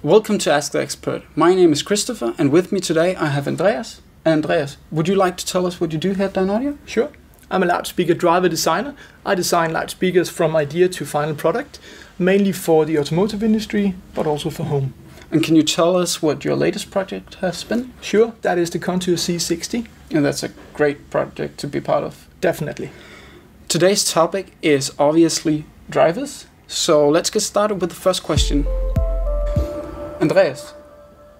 Welcome to Ask the Expert. My name is Christopher, and with me today I have Andreas. Andreas, would you like to tell us what you do here at Dynaudio? Sure. I'm a loudspeaker driver designer. I design loudspeakers from idea to final product, mainly for the automotive industry, but also for home. And can you tell us what your latest project has been? Sure, that is the Contour C60. And that's a great project to be part of. Definitely. Today's topic is obviously drivers. So let's get started with the first question. Andreas,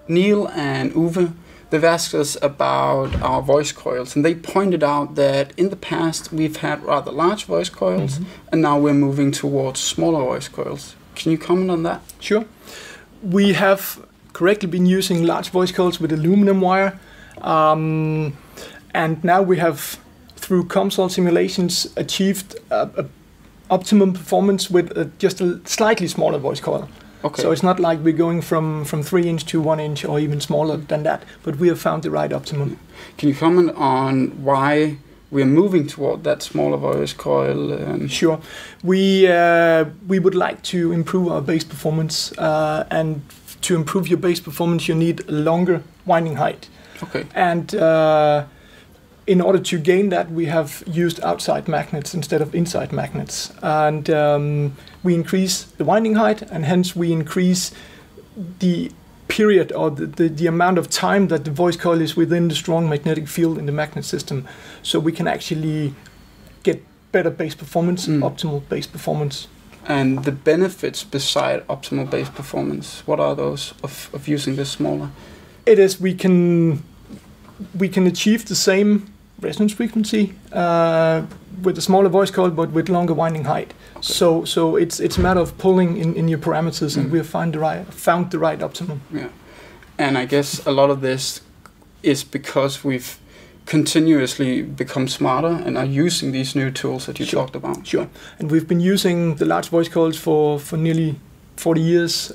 Neil and Uwe, they've asked us about our voice coils, and they pointed out that in the past we've had rather large voice coils, and now we're moving towards smaller voice coils. Can you comment on that? Sure. We have correctly been using large voice coils with aluminum wire, and now we have, through COMSOL simulations, achieved optimum performance with just a slightly smaller voice coil. Okay. So it's not like we're going from 3 inch to 1 inch or even smaller than that, but we have found the right optimum. Can you comment on why we're moving toward that smaller voice coil? Sure. We would like to improve our bass performance, and to improve your bass performance you need a longer winding height. Okay. And in order to gain that, we have used outside magnets instead of inside magnets. And we increase the winding height, and hence we increase the period or the amount of time that the voice coil is within the strong magnetic field in the magnet system. So we can actually get better bass performance, optimal bass performance. And the benefits beside optimal bass performance, what are those of using this smaller? It is we can achieve the same resonance frequency with a smaller voice coil, but with longer winding height. Okay. So it's a matter of pulling in your parameters, and we have found the right optimum. Yeah, and I guess a lot of this is because we've continuously become smarter and are using these new tools that you talked about. Sure, and we've been using the large voice coils for nearly 40 years.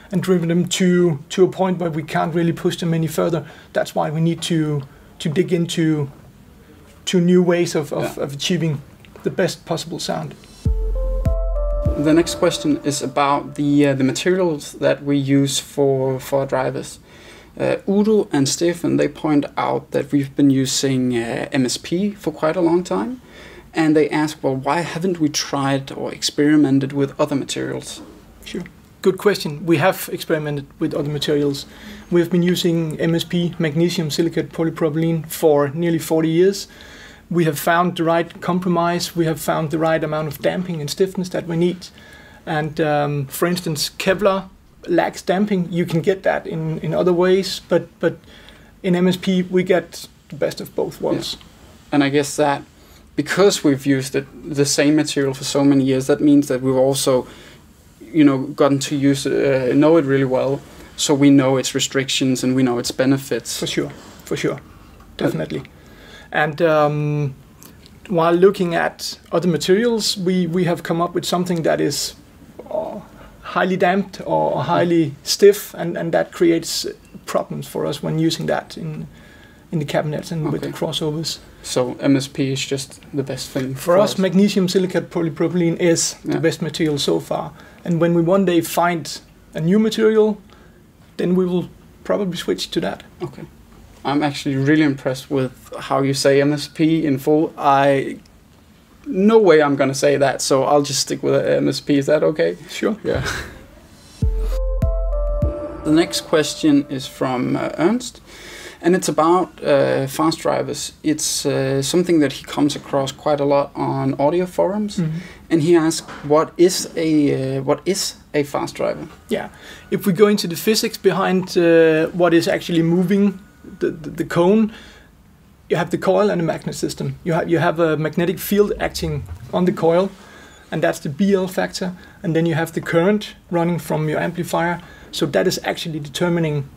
And driven them to a point where we can't really push them any further. That's why we need to dig into new ways of achieving the best possible sound. The next question is about the materials that we use for our drivers. Udo and Stefan, they point out that we've been using MSP for quite a long time, and they ask, well, why haven't we tried or experimented with other materials? Sure. Good question. We have experimented with other materials. We have been using MSP, magnesium silicate polypropylene, for nearly 40 years. We have found the right compromise. We have found the right amount of damping and stiffness that we need. And for instance, Kevlar lacks damping. You can get that in other ways, but in MSP we get the best of both worlds. Yeah. And I guess that because we've used the same material for so many years, that means that we've also gotten to know it really well, so we know its restrictions and we know its benefits. For sure, definitely. And while looking at other materials, we have come up with something that is highly damped or highly stiff, and that creates problems for us when using that in the cabinets and with the crossovers. So MSP is just the best thing for us. Magnesium silicate polypropylene is the best material so far. And when we one day find a new material, then we will probably switch to that. Okay. I'm actually really impressed with how you say MSP in full. No way I'm going to say that, so I'll just stick with MSP. Is that okay? Sure. Yeah. The next question is from Ernst, and it's about fast drivers. It's something that he comes across quite a lot on audio forums. And he asks, what is a fast driver? Yeah, if we go into the physics behind what is actually moving the cone, you have the coil and the magnet system. You have a magnetic field acting on the coil, and that's the BL factor. And then you have the current running from your amplifier. So that is actually determining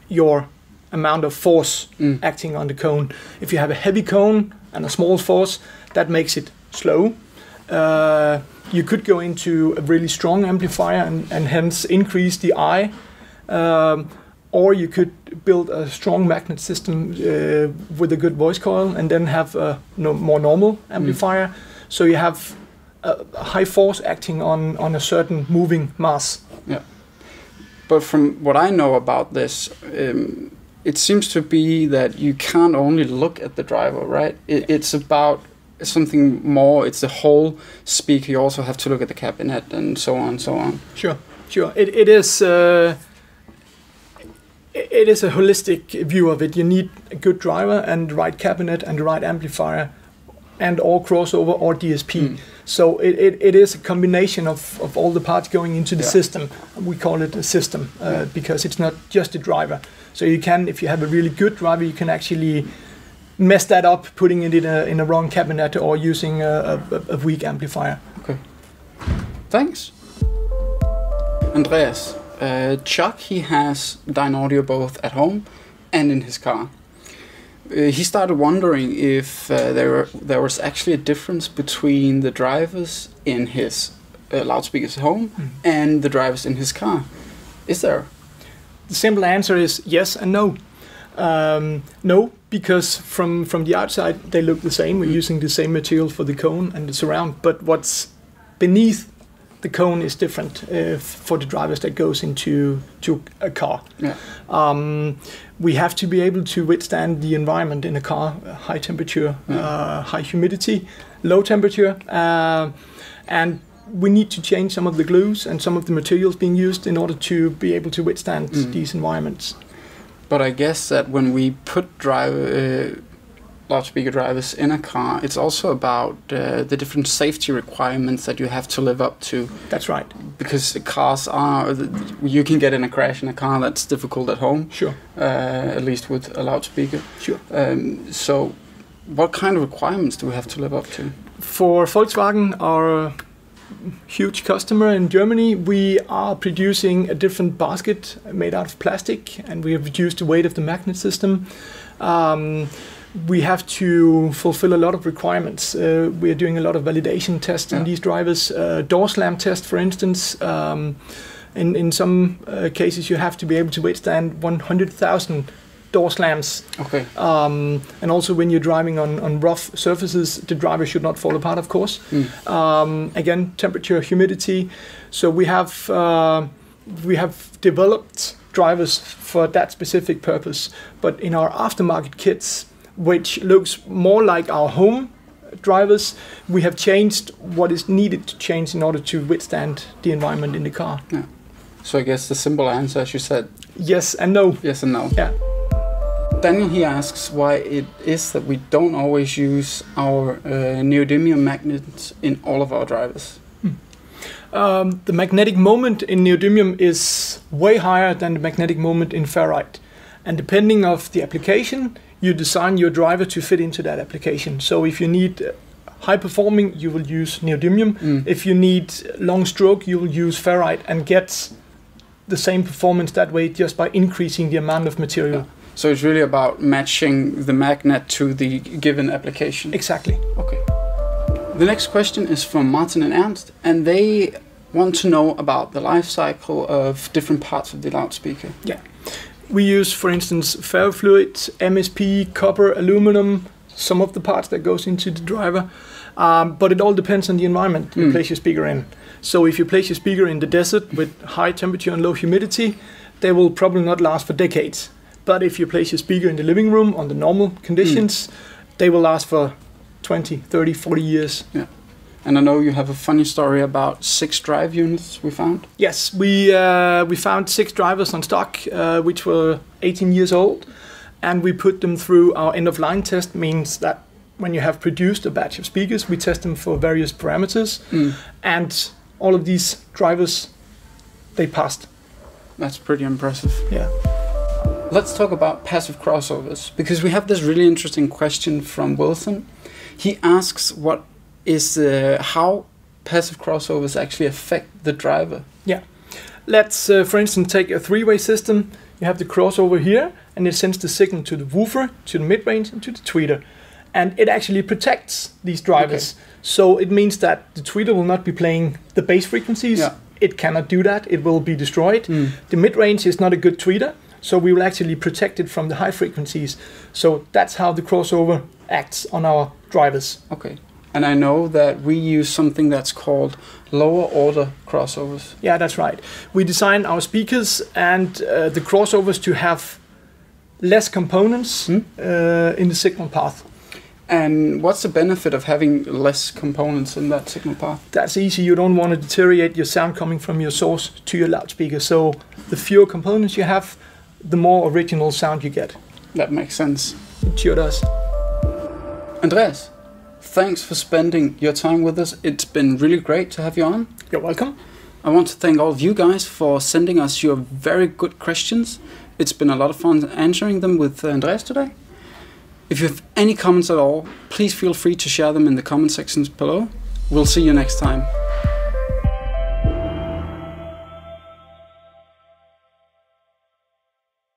your amount of force acting on the cone. If you have a heavy cone and a small force, that makes it slow. You could go into a really strong amplifier and hence increase the I, or you could build a strong magnet system with a good voice coil and then have a more normal amplifier. So you have a high force acting on a certain moving mass. Yeah. But from what I know about this, it seems to be that you can't only look at the driver, right? It's about something more. It's the whole speaker. You also have to look at the cabinet and so on and so on. Sure. It is. It is a holistic view of it. You need a good driver and the right cabinet and the right amplifier and or crossover or DSP. So it is a combination of all the parts going into the system. We call it a system because it's not just a driver. So you can, if you have a really good driver, you can actually mess that up, putting it in a wrong cabinet or using a weak amplifier. Okay. Thanks. Andreas, Chuck, he has Dynaudio both at home and in his car. He started wondering if there was actually a difference between the drivers in his loudspeakers at home and the drivers in his car. Is there? The simple answer is yes and no. No, because from the outside they look the same. We're using the same material for the cone and the surround, but what's beneath the cone is different for the drivers that goes into a car. Yeah. We have to be able to withstand the environment in a car: high temperature, high humidity, low temperature, and we need to change some of the glues and some of the materials being used in order to be able to withstand these environments. But I guess that when we put loudspeaker drivers in a car, it's also about the different safety requirements that you have to live up to. That's right. Because cars you can get in a crash in a car that's difficult at home. Sure. At least with a loudspeaker. Sure. So what kind of requirements do we have to live up to? For Volkswagen, our huge customer in Germany, we are producing a different basket made out of plastic, and we have reduced the weight of the magnet system. We have to fulfill a lot of requirements. We are doing a lot of validation tests on these drivers. Door slam test, for instance. In some cases, you have to be able to withstand 100,000 door slams. Okay. And also when you're driving on rough surfaces, the driver should not fall apart, of course. Again, temperature, humidity. So we have developed drivers for that specific purpose. But in our aftermarket kits, which looks more like our home drivers, we have changed what is needed to change in order to withstand the environment in the car. Yeah. So I guess the simple answer, as you said, yes and no. Yes and no. Yeah. Daniel, he asks why it is that we don't always use our neodymium magnets in all of our drivers. The magnetic moment in neodymium is way higher than the magnetic moment in ferrite. And depending of the application, you design your driver to fit into that application. So if you need high performing, you will use neodymium. If you need long stroke, you will use ferrite and get the same performance that way just by increasing the amount of material. Yeah. So it's really about matching the magnet to the given application. Exactly. Okay. The next question is from Martin and Ernst, and they want to know about the life cycle of different parts of the loudspeaker. Yeah. We use, for instance, ferrofluid, MSP, copper, aluminum, some of the parts that goes into the driver. But it all depends on the environment you place your speaker in. So if you place your speaker in the desert with high temperature and low humidity, they will probably not last for decades. But if you place your speaker in the living room under normal conditions, they will last for 20, 30, 40 years. Yeah. And I know you have a funny story about 6 drive units we found. Yes, we found 6 drivers on stock, which were 18 years old. And we put them through our end-of-line test. Means that when you have produced a batch of speakers, we test them for various parameters. And all of these drivers, they passed. That's pretty impressive. Yeah. Let's talk about passive crossovers, because we have this really interesting question from Wilson. He asks how passive crossovers actually affect the driver. Yeah. Let's, for instance, take a 3-way system. You have the crossover here, and it sends the signal to the woofer, to the mid-range, and to the tweeter. And it actually protects these drivers. Okay. So it means that the tweeter will not be playing the bass frequencies. Yeah. It cannot do that. It will be destroyed. The mid-range is not a good tweeter, so we will actually protect it from the high frequencies. So that's how the crossover acts on our drivers. Okay. And I know that we use something that's called lower order crossovers. Yeah, that's right. We design our speakers and the crossovers to have less components in the signal path. And what's the benefit of having less components in that signal path? That's easy. You don't want to deteriorate your sound coming from your source to your loudspeaker. So the fewer components you have, the more original sound you get. That makes sense. It sure does. Andreas, thanks for spending your time with us. It's been really great to have you on. You're welcome. I want to thank all of you guys for sending us your very good questions. It's been a lot of fun answering them with Andreas today. If you have any comments at all, please feel free to share them in the comment sections below. We'll see you next time.